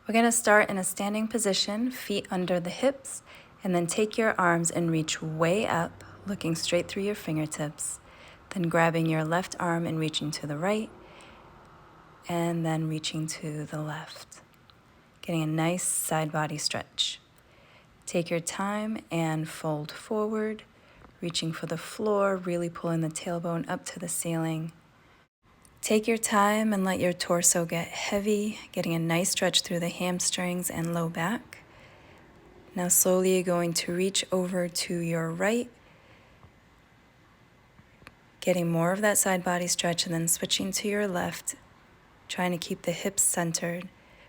We're going to start in a standing position, feet under the hips, and then take your arms and reach way up, looking straight through your fingertips. Then grabbing your left arm and reaching to the right, and then reaching to the left. Getting a nice side body stretch. Take your time and fold forward, reaching for the floor, really pulling the tailbone up to the ceiling. Take your time and let your torso get heavy, getting a nice stretch through the hamstrings and low back. Now slowly you're going to reach over to your right, getting more of that side body stretch, and then switching to your left, trying to keep the hips centered.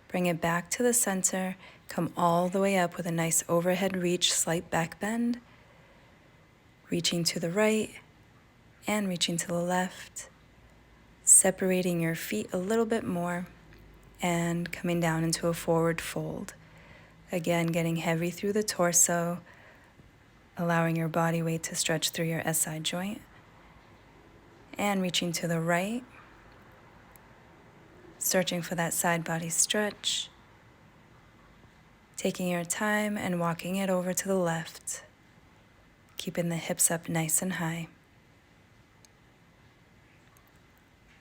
Bring it back to the center, come all the way up with a nice overhead reach, slight back bend, reaching to the right and reaching to the left. Separating your feet a little bit more and coming down into a forward fold. Again, getting heavy through the torso, allowing your body weight to stretch through your SI joint. And reaching to the right, searching for that side body stretch. Taking your time and walking it over to the left, keeping the hips up nice and high.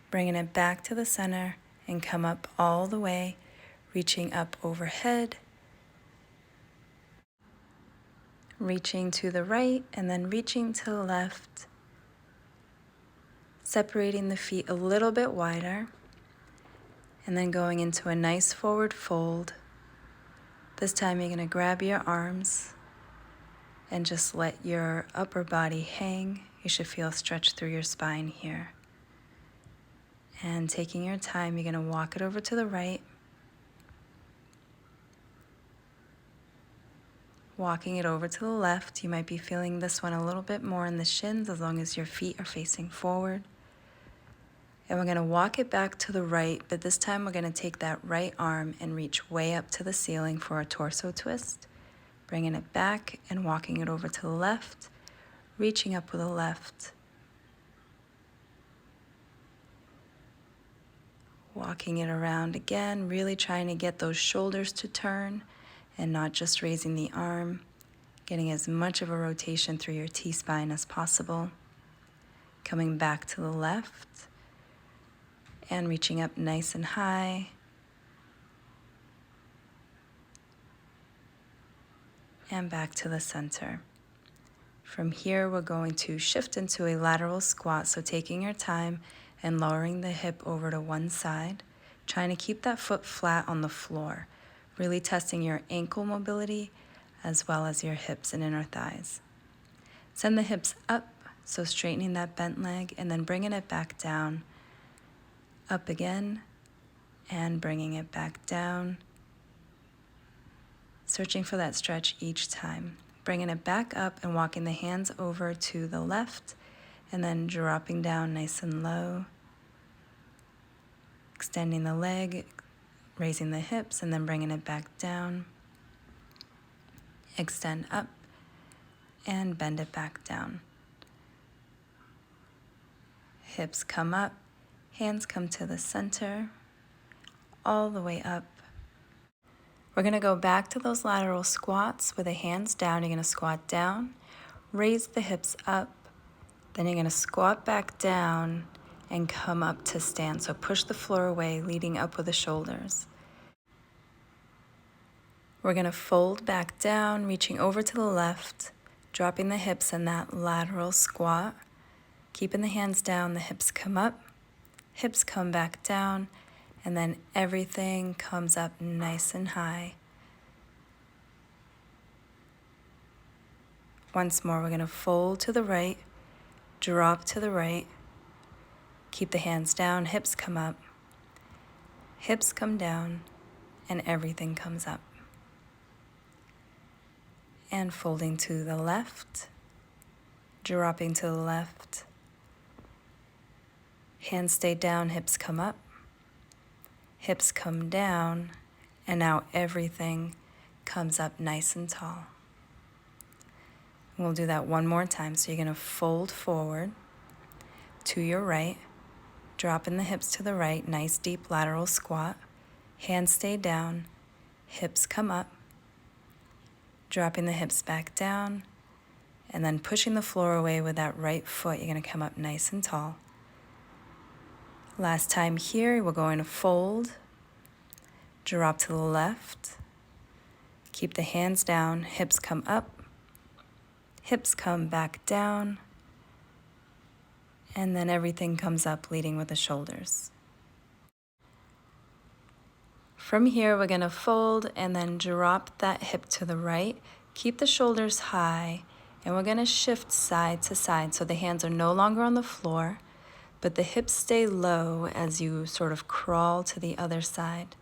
Bringing it back to the center and come up all the way, reaching up overhead, reaching to the right and then reaching to the left, separating the feet a little bit wider, and then going into a nice forward fold. This time you're going to grab your arms and just let your upper body hang. You should feel stretched through your spine here. And taking your time, you're going to walk it over to the right. Walking it over to the left. You might be feeling this one a little bit more in the shins as long as your feet are facing forward. And we're going to walk it back to the right, but this time we're going to take that right arm and reach way up to the ceiling for a torso twist. Bringing it back and walking it over to the left, reaching up with the left. Walking it around again, really trying to get those shoulders to turn and not just raising the arm, getting as much of a rotation through your T-spine as possible. Coming back to the left and reaching up nice and high. And back to the center. From here, we're going to shift into a lateral squat, so taking your time and lowering the hip over to one side, trying to keep that foot flat on the floor, really testing your ankle mobility as well as your hips and inner thighs. Send the hips up, so straightening that bent leg, and then bringing it back down, up again, and bringing it back down, searching for that stretch each time. Bringing it back up and walking the hands over to the left, and then dropping down nice and low, extending the leg, raising the hips, and then bringing it back down. Extend up and bend it back down. Hips come up, hands come to the center, all the way up. We're going to go back to those lateral squats with the hands down. You're going to squat down, raise the hips up, then you're going to squat back down and come up to stand. So push the floor away, leading up with the shoulders. We're going to fold back down, reaching over to the left, dropping the hips in that lateral squat. Keeping the hands down, the hips come up, hips come back down, and then everything comes up nice and high. Once more, we're going to fold to the right, drop to the right, keep the hands down, hips come up, hips come down, and everything comes up. And folding to the left, dropping to the left, hands stay down, hips come up, hips come down, and now everything comes up nice and tall. We'll do that one more time. So you're going to fold forward to your right, dropping the hips to the right, nice deep lateral squat, hands stay down, hips come up, dropping the hips back down, and then pushing the floor away with that right foot. You're going to come up nice and tall. Last time here, we're going to fold, drop to the left, keep the hands down, hips come up, hips come back down, and then everything comes up, leading with the shoulders. From here, we're going to fold and then drop that hip to the right, keep the shoulders high, and we're going to shift side to side so the hands are no longer on the floor, but the hips stay low as you sort of crawl to the other side.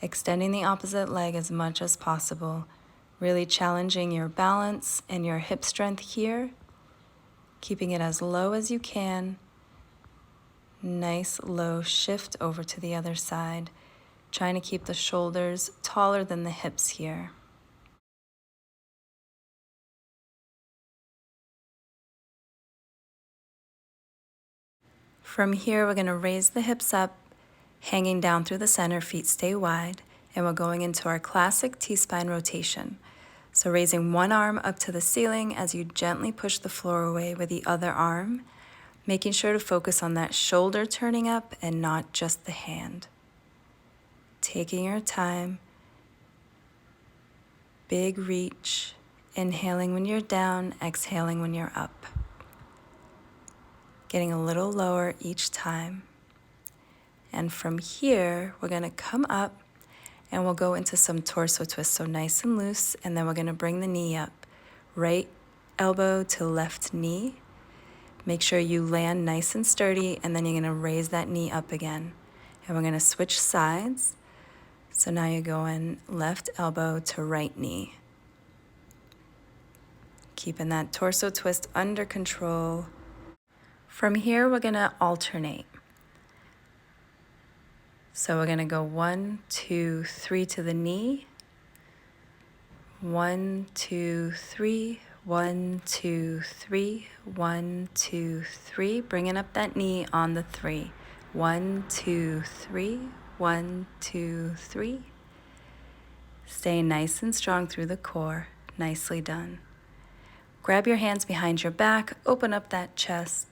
Extending the opposite leg as much as possible, really challenging your balance and your hip strength here, keeping it as low as you can. Nice low shift over to the other side, trying to keep the shoulders taller than the hips here. From here, we're going to raise the hips up, hanging down through the center, feet stay wide, and we're going into our classic T-spine rotation. So raising one arm up to the ceiling as you gently push the floor away with the other arm, making sure to focus on that shoulder turning up and not just the hand. Taking your time, big reach, inhaling when you're down, exhaling when you're up. Getting a little lower each time. And from here, we're going to come up and we'll go into some torso twists, so nice and loose, and then we're going to bring the knee up. Right elbow to left knee. Make sure you land nice and sturdy, and then you're going to raise that knee up again. And we're going to switch sides. So now you're going left elbow to right knee. Keeping that torso twist under control. From here, we're going to alternate. So we're going to go 1, 2, 3 to the knee. 1, 2, 3, 1, 2, 3, 1, 2, 3. Bringing up that knee on the 3. 1, 2, 3, 1, 2, 3. Stay nice and strong through the core. Nicely done. Grab your hands behind your back, open up that chest.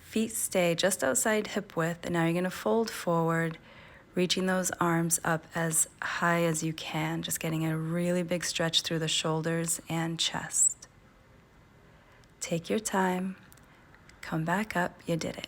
Feet stay just outside hip width, and now you're going to fold forward, reaching those arms up as high as you can, just getting a really big stretch through the shoulders and chest. Take your time, come back up, you did it.